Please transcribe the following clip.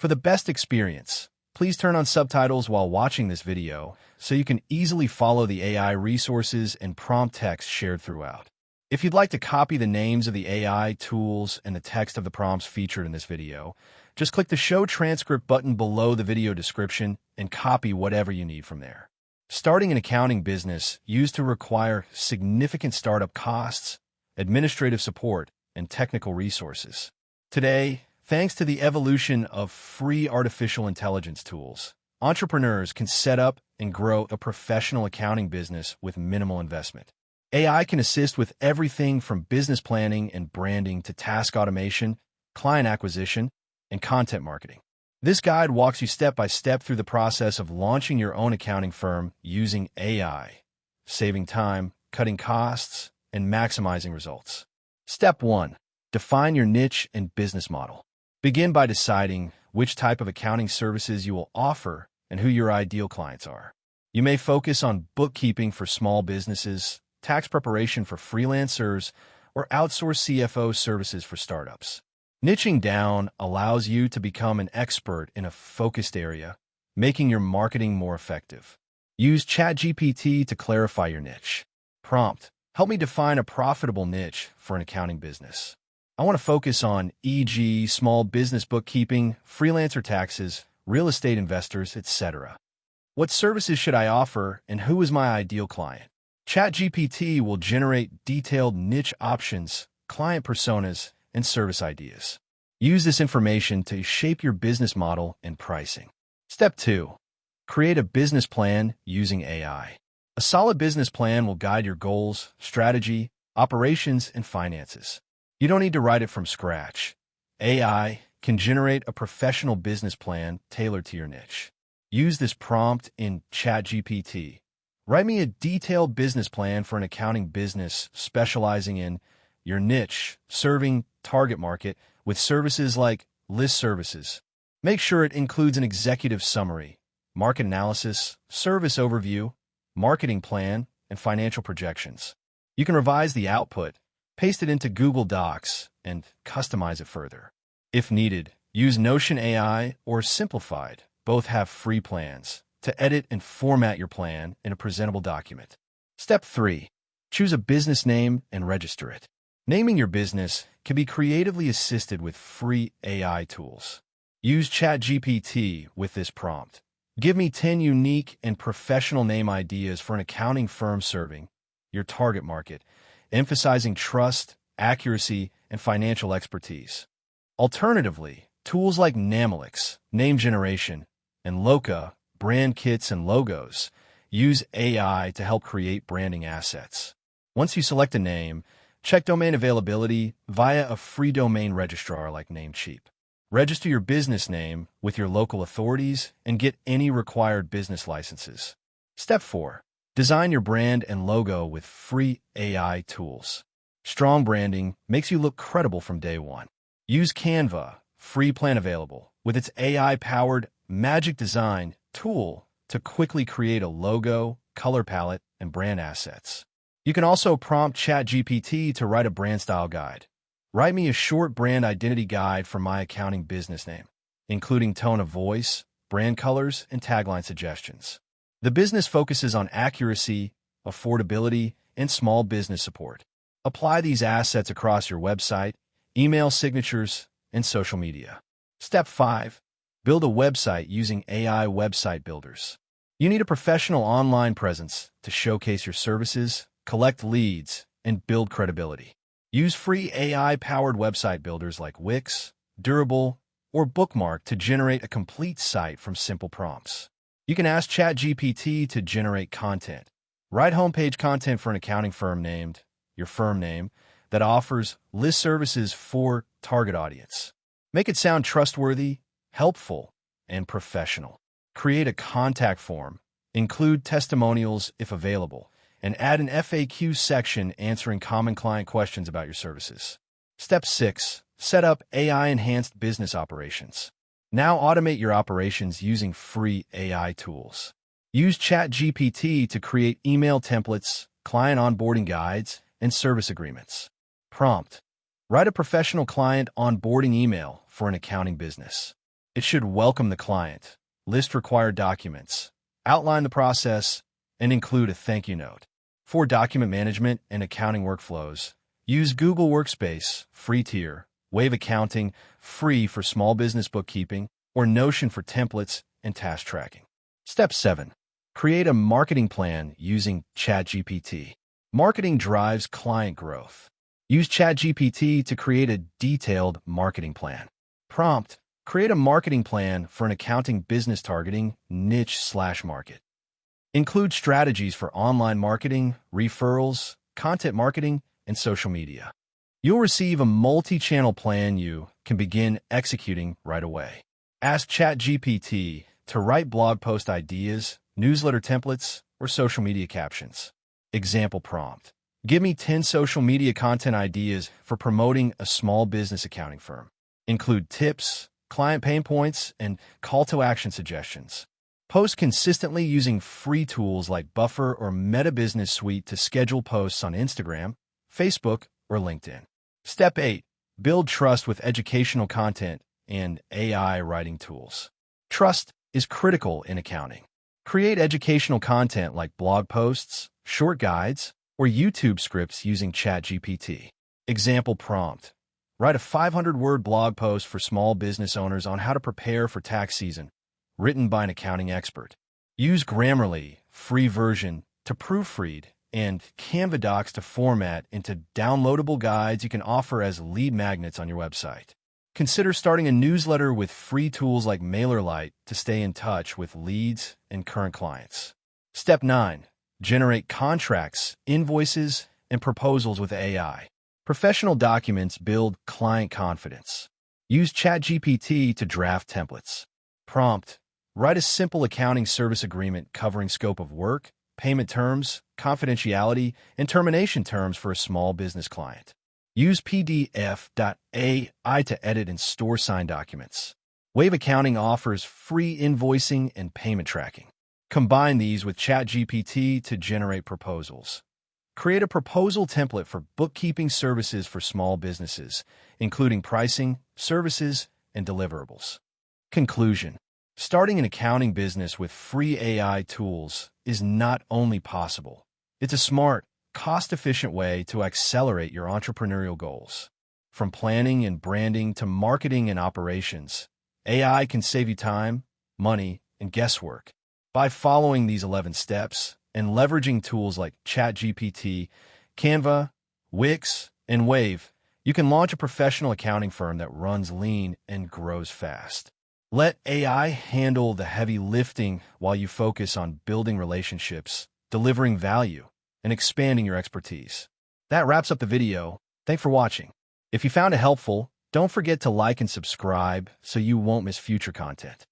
For the best experience, please turn on subtitles while watching this video so you can easily follow the AI resources and prompt text shared throughout. If you'd like to copy the names of the AI tools and the text of the prompts featured in this video, just click the Show Transcript button below the video description and copy whatever you need from there. Starting an accounting business used to require significant startup costs, administrative support, and technical resources. Today, thanks to the evolution of free artificial intelligence tools, entrepreneurs can set up and grow a professional accounting business with minimal investment. AI can assist with everything from business planning and branding to task automation, client acquisition, and content marketing. This guide walks you step by step through the process of launching your own accounting firm using AI, saving time, cutting costs, and maximizing results. Step 1. Define your niche and business model. Begin by deciding which type of accounting services you will offer and who your ideal clients are. You may focus on bookkeeping for small businesses, tax preparation for freelancers, or outsource CFO services for startups. Niching down allows you to become an expert in a focused area, making your marketing more effective. Use ChatGPT to clarify your niche. Prompt: help me define a profitable niche for an accounting business. I want to focus on, e.g., small business bookkeeping, freelancer taxes, real estate investors, etc. What services should I offer, and who is my ideal client? ChatGPT will generate detailed niche options, client personas, and service ideas. Use this information to shape your business model and pricing. Step 2. Create a business plan using AI. A solid business plan will guide your goals, strategy, operations, and finances. You don't need to write it from scratch. AI can generate a professional business plan tailored to your niche. Use this prompt in ChatGPT. Write me a detailed business plan for an accounting business specializing in your niche, serving target market with services like list services. Make sure it includes an executive summary, market analysis, service overview, marketing plan, and financial projections. You can revise the output, paste it into Google Docs, and customize it further. If needed, use Notion AI or Simplified. Both have free plans to edit and format your plan in a presentable document. Step 3. Choose a business name and register it. Naming your business can be creatively assisted with free AI tools. Use ChatGPT with this prompt. Give me 10 unique and professional name ideas for an accounting firm serving your target market, emphasizing trust, accuracy, and financial expertise. Alternatively, tools like Namelix, Name Generation, and Loca, Brand Kits and Logos, use AI to help create branding assets. Once you select a name, check domain availability via a free domain registrar like Namecheap. Register your business name with your local authorities and get any required business licenses. Step 4. Design your brand and logo with free AI tools. Strong branding makes you look credible from day one. Use Canva, free plan available, with its AI-powered Magic Design tool to quickly create a logo, color palette, and brand assets. You can also prompt ChatGPT to write a brand style guide. Write me a short brand identity guide for my accounting business name, including tone of voice, brand colors, and tagline suggestions. The business focuses on accuracy, affordability, and small business support. Apply these assets across your website, email signatures, and social media. Step 5. Build a website using AI website builders. You need a professional online presence to showcase your services, collect leads, and build credibility. Use free AI-powered website builders like Wix, Durable, or Bookmark to generate a complete site from simple prompts. You can ask ChatGPT to generate content. Write homepage content for an accounting firm named your firm name that offers list services for target audience. Make it sound trustworthy, helpful, and professional. Create a contact form, include testimonials if available, and add an FAQ section answering common client questions about your services. Step 6. Set up AI-enhanced business operations. Now automate your operations using free AI tools. Use ChatGPT to create email templates, client onboarding guides, and service agreements. Prompt: write a professional client onboarding email for an accounting business. It should welcome the client, list required documents, outline the process, and include a thank you note. For document management and accounting workflows, use Google Workspace, free tier, Wave Accounting, free for small business bookkeeping, or Notion for templates and task tracking. Step 7. Create a marketing plan using ChatGPT. Marketing drives client growth. Use ChatGPT to create a detailed marketing plan. Prompt: create a marketing plan for an accounting business targeting niche/market. Include strategies for online marketing, referrals, content marketing, and social media. You'll receive a multi-channel plan you can begin executing right away. Ask ChatGPT to write blog post ideas, newsletter templates, or social media captions. Example prompt: give me 10 social media content ideas for promoting a small business accounting firm. Include tips, client pain points, and call to action suggestions. Post consistently using free tools like Buffer or Meta Business Suite to schedule posts on Instagram, Facebook, or LinkedIn. Step 8. Build trust with educational content and AI writing tools. Trust is critical in accounting. Create educational content like blog posts, short guides, or YouTube scripts using ChatGPT. Example prompt: write a 500-word blog post for small business owners on how to prepare for tax season, written by an accounting expert. Use Grammarly, free version, to proofread, and Canva Docs to format into downloadable guides you can offer as lead magnets on your website. Consider starting a newsletter with free tools like MailerLite to stay in touch with leads and current clients. Step 9. Generate contracts, invoices, and proposals with AI. Professional documents build client confidence. Use ChatGPT to draft templates. Prompt: write a simple accounting service agreement covering scope of work, payment terms, confidentiality, and termination terms for a small business client. Use PDF.ai to edit and store signed documents. Wave Accounting offers free invoicing and payment tracking. Combine these with ChatGPT to generate proposals. Create a proposal template for bookkeeping services for small businesses, including pricing, services, and deliverables. Conclusion: starting an accounting business with free AI tools is not only possible, it's a smart, cost-efficient way to accelerate your entrepreneurial goals. From planning and branding to marketing and operations, AI can save you time, money, and guesswork. By following these 11 steps and leveraging tools like ChatGPT, Canva, Wix, and Wave, you can launch a professional accounting firm that runs lean and grows fast. Let AI handle the heavy lifting while you focus on building relationships, delivering value, and expanding your expertise. That wraps up the video. Thanks for watching. If you found it helpful, don't forget to like and subscribe so you won't miss future content.